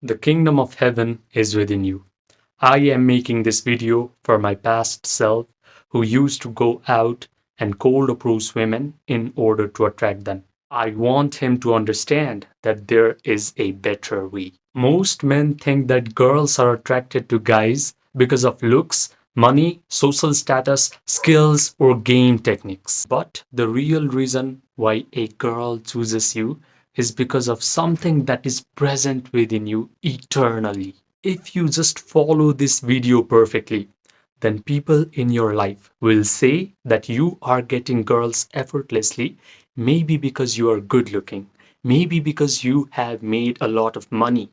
The kingdom of heaven is within you. I am making this video for my past self who used to go out and cold approach women in order to attract them. I want him to understand that there is a better way. Most men think that girls are attracted to guys because of looks, money, social status, skills, or game techniques. But the real reason why a girl chooses you is because of something that is present within you eternally. If you just follow this video perfectly, then people in your life will say that you are getting girls effortlessly, maybe because you are good looking, maybe because you have made a lot of money,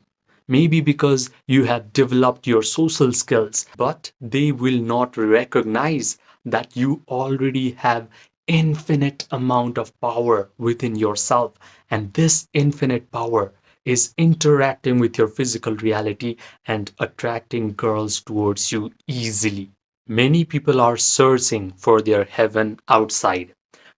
maybe because you have developed your social skills, but they will not recognize that you already have infinite amount of power within yourself, and this infinite power is interacting with your physical reality and attracting girls towards you easily. Many people are searching for their heaven outside.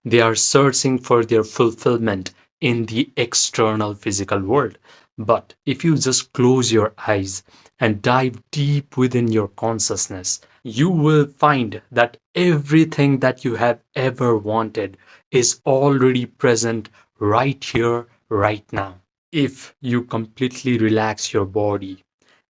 They are searching for their fulfillment in the external physical world. But if you just close your eyes and dive deep within your consciousness, you will find that everything that you have ever wanted is already present right here, right now. If you completely relax your body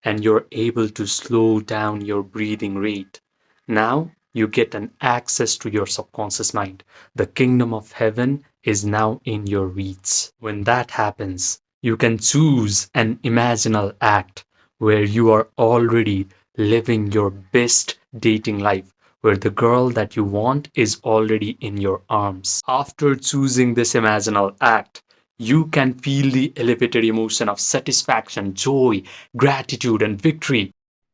and you're able to slow down your breathing rate, now you get an access to your subconscious mind. The kingdom of heaven is now in your reach. When that happens, you can choose an imaginal act where you are already living your best dating life, where the girl that you want is already in your arms. After choosing this imaginal act, you can feel the elevated emotion of satisfaction, joy, gratitude, and victory.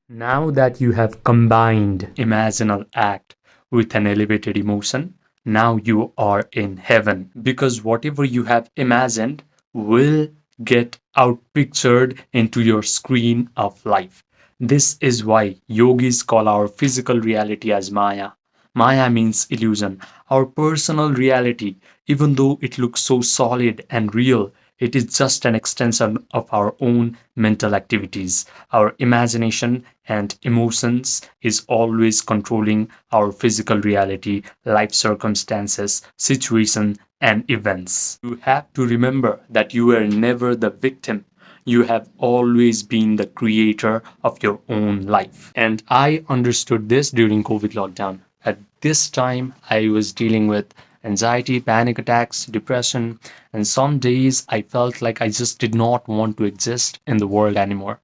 Now that you have combined imaginal act with an elevated emotion, now you are in heaven because whatever you have imagined will get outpictured into your screen of life. This is why yogis call our physical reality as Maya. Maya means illusion. Our personal reality, even though it looks so solid and real, it is just an extension of our own mental activities. Our imagination and emotions is always controlling our physical reality, life circumstances, situation, and events. You have to remember that you were never the victim. You have always been the creator of your own life. And I understood this during COVID lockdown. At this time, I was dealing with anxiety, panic attacks, depression, and some days I felt like I just did not want to exist in the world anymore.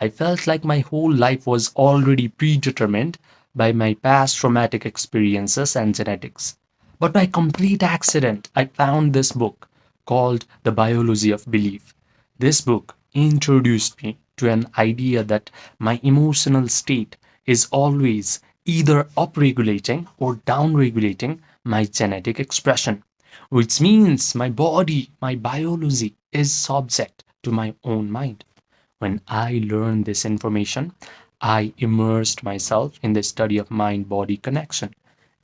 I felt like my whole life was already predetermined by my past traumatic experiences and genetics. But by complete accident, I found this book called The Biology of Belief. This book introduced me to an idea that my emotional state is always either upregulating or downregulating my genetic expression, which means my body, my biology is subject to my own mind. When I learned this information, I immersed myself in the study of mind body connection.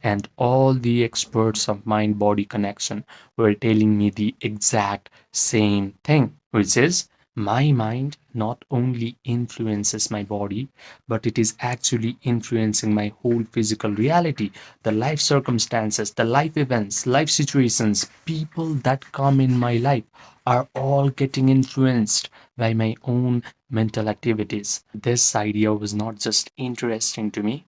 And all the experts of mind body connection were telling me the exact same thing, which is my mind not only influences my body, but it is actually influencing my whole physical reality, the life circumstances, the life events, life situations, people that come in my life are all getting influenced by my own mental activities. This idea was not just interesting to me,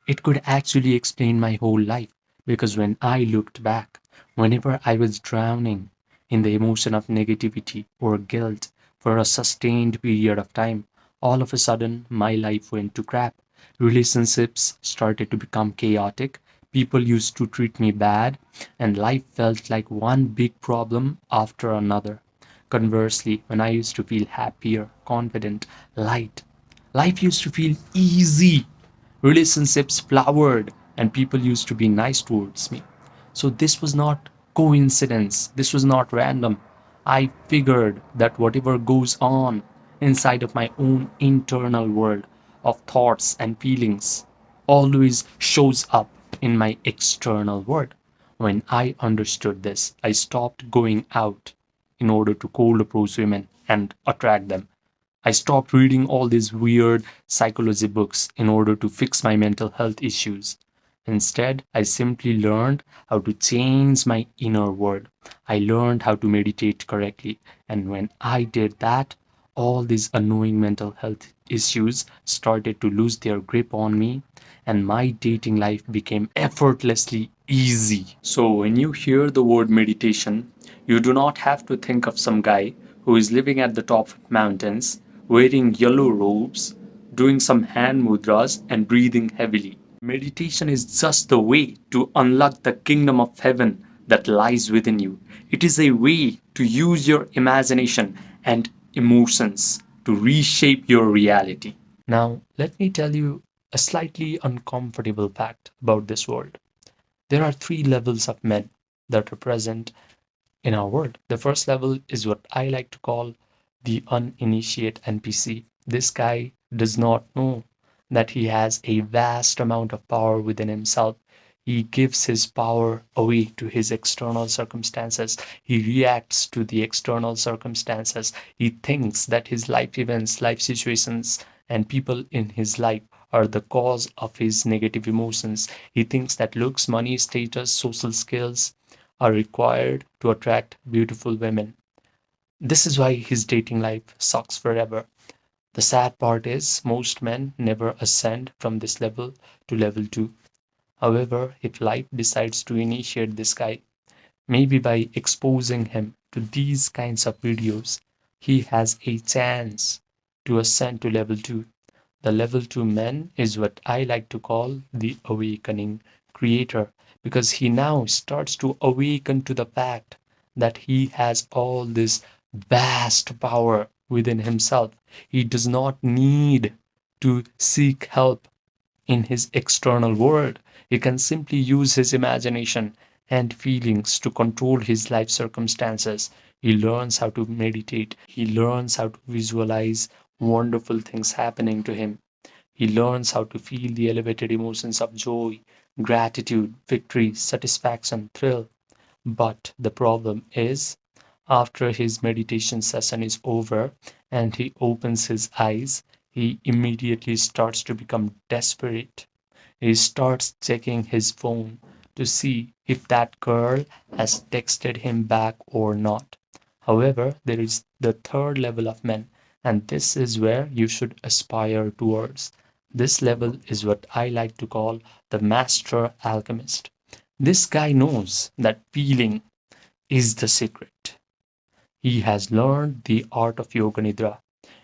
it could actually explain my whole life. Because when I looked back, whenever I was drowning in the emotion of negativity or guilt for a sustained period of time, all of a sudden my life went to crap. Relationships started to become chaotic. People used to treat me bad, and life felt like one big problem after another. Conversely, when I used to feel happier, confident, light, life used to feel easy. Relationships flowered, and people used to be nice towards me. So this was not coincidence, this was not random. I figured that whatever goes on inside of my own internal world of thoughts and feelings always shows up in my external world. When I understood this, I stopped going out in order to cold approach women and attract them. I stopped reading all these weird psychology books in order to fix my mental health issues. Instead, I simply learned how to change my inner world. I learned how to meditate correctly. And when I did that, all these annoying mental health issues started to lose their grip on me, and my dating life became effortlessly easy. So, when you hear the word meditation, you do not have to think of some guy who is living at the top of mountains, wearing yellow robes, doing some hand mudras, and breathing heavily. Meditation is just the way to unlock the kingdom of heaven that lies within you. It is a way to use your imagination and emotions to reshape your reality. Now, let me tell you a slightly uncomfortable fact about this world. There are three levels of men that are present in our world. The first level is what I like to call the uninitiated NPC. This guy does not know that he has a vast amount of power within himself. He gives his power away to his external circumstances. He reacts to the external circumstances. He thinks that his life events, life situations, and people in his life are the cause of his negative emotions. He thinks that looks, money, status, social skills are required to attract beautiful women. This is why his dating life sucks forever. The sad part is most men never ascend from this level to level 2. However, if life decides to initiate this guy, maybe by exposing him to these kinds of videos, he has a chance to ascend to level 2. The level 2 man is what I like to call the awakening creator, because he now starts to awaken to the fact that he has all this vast power within himself. He does not need to seek help in his external world. He can simply use his imagination and feelings to control his life circumstances. He learns how to meditate. He learns how to visualize wonderful things happening to him. He learns how to feel the elevated emotions of joy, gratitude, victory, satisfaction, thrill. But the problem is, after his meditation session is over and he opens his eyes, he immediately starts to become desperate. He starts checking his phone to see if that girl has texted him back or not. However, there is the third level of men, and this is where you should aspire towards. This level is what I like to call the master alchemist. This guy knows that feeling is the secret. He has learned the art of Yoga Nidra.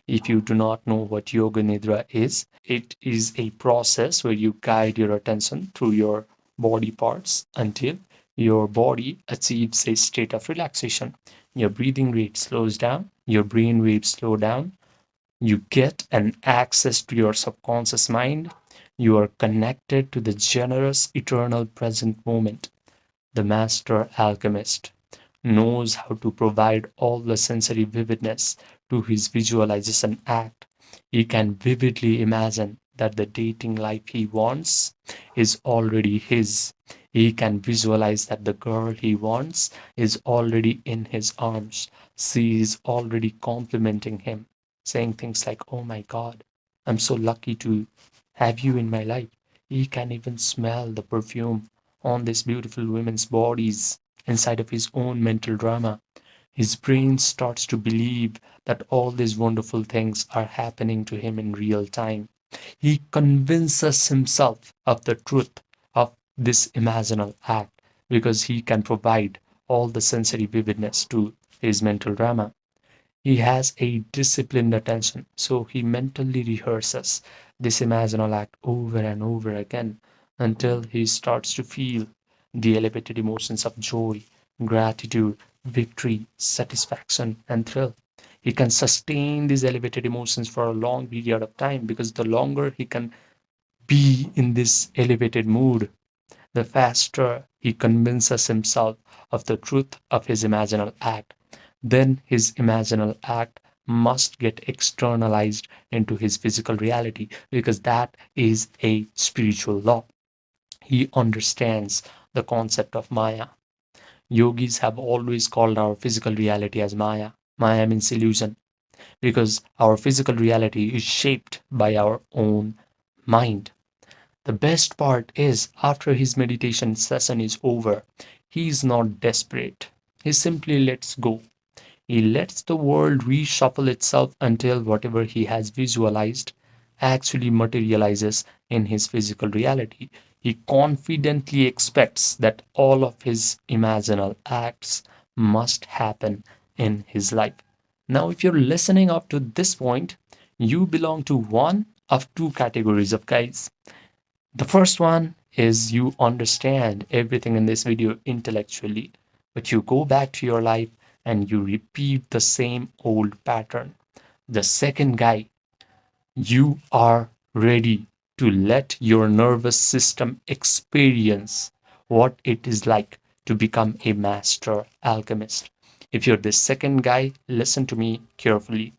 If you do not know what Yoga Nidra is, it is a process where you guide your attention through your body parts until your body achieves a state of relaxation. Your breathing rate slows down, your brain waves slow down, you get an access to your subconscious mind, you are connected to the generous, eternal present moment. The master alchemist knows how to provide all the sensory vividness to his visualization act. He can vividly imagine that the dating life he wants is already his. He can visualize that the girl he wants is already in his arms. She is already complimenting him, saying things like, "Oh my God, I'm so lucky to have you in my life." He can even smell the perfume on these beautiful women's bodies inside of his own mental drama. His brain starts to believe that all these wonderful things are happening to him in real time. He convinces himself of the truth of this imaginal act because he can provide all the sensory vividness to his mental drama. He has a disciplined attention, so he mentally rehearses this imaginal act over and over again until he starts to feel the elevated emotions of joy, gratitude, victory, satisfaction, and thrill. He can sustain these elevated emotions for a long period of time because the longer he can be in this elevated mood, the faster he convinces himself of the truth of his imaginal act. Then his imaginal act must get externalized into his physical reality because that is a spiritual law. He understands the concept of Maya. Yogis have always called our physical reality as Maya. Maya means illusion. because our physical reality is shaped by our own mind. The best part is, after his meditation session is over, he is not desperate. He simply lets go. He lets the world reshuffle itself until whatever he has visualized actually materializes in his physical reality. He confidently expects that all of his imaginal acts must happen in his life. Now, if you're listening up to this point, you belong to one of two categories of guys. The first one is you understand everything in this video intellectually, but you go back to your life and you repeat the same old pattern. The second guy, you are ready to let your nervous system experience what it is like to become a master alchemist. If you're the second guy, listen to me carefully.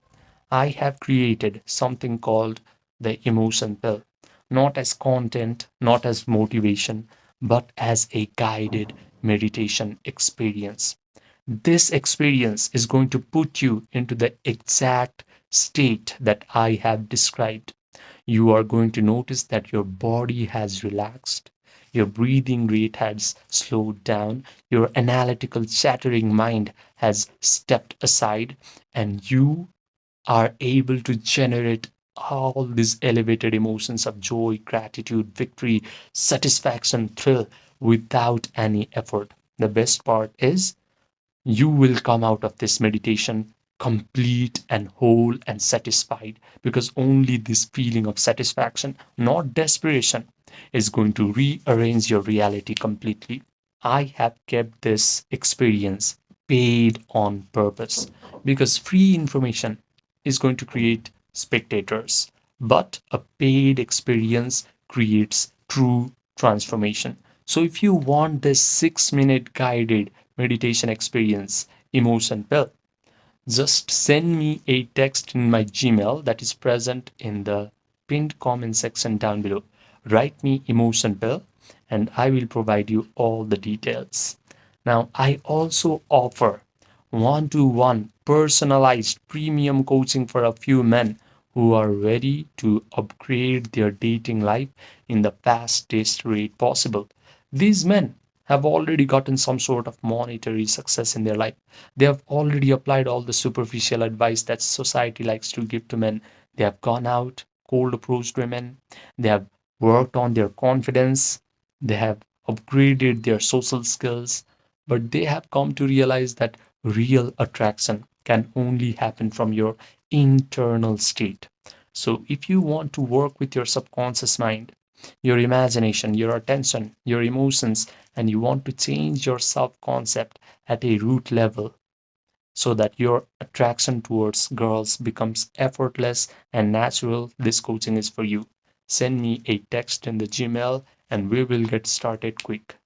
I have created something called the emotion pill, not as content, not as motivation, but as a guided meditation experience. This experience is going to put you into the exact state that I have described. You are going to notice that your body has relaxed, your breathing rate has slowed down, your analytical, chattering mind has stepped aside, and you are able to generate all these elevated emotions of joy, gratitude, victory, satisfaction, thrill without any effort. The best part is you will come out of this meditation complete and whole and satisfied, because only this feeling of satisfaction, not desperation, is going to rearrange your reality completely. I have kept this experience paid on purpose, because free information is going to create spectators, but a paid experience creates true transformation. So if you want this 6-minute guided meditation experience, Emotion Pill, just send me a text in my Gmail that is present in the pinned comment section down below. Write me Emotion Pill and I will provide you all the details. Now, I also offer one-to-one personalized premium coaching for a few men who are ready to upgrade their dating life in the fastest rate possible. These men have already gotten some sort of monetary success in their life. They have already applied all the superficial advice that society likes to give to men. They have gone out, cold approached women. They have worked on their confidence. They have upgraded their social skills. But they have come to realize that real attraction can only happen from your internal state. So, if you want to work with your subconscious mind, your imagination, your attention, your emotions, and you want to change your self concept at a root level so that your attraction towards girls becomes effortless and natural, this coaching is for you. Send me a text in the Gmail and we will get started quick.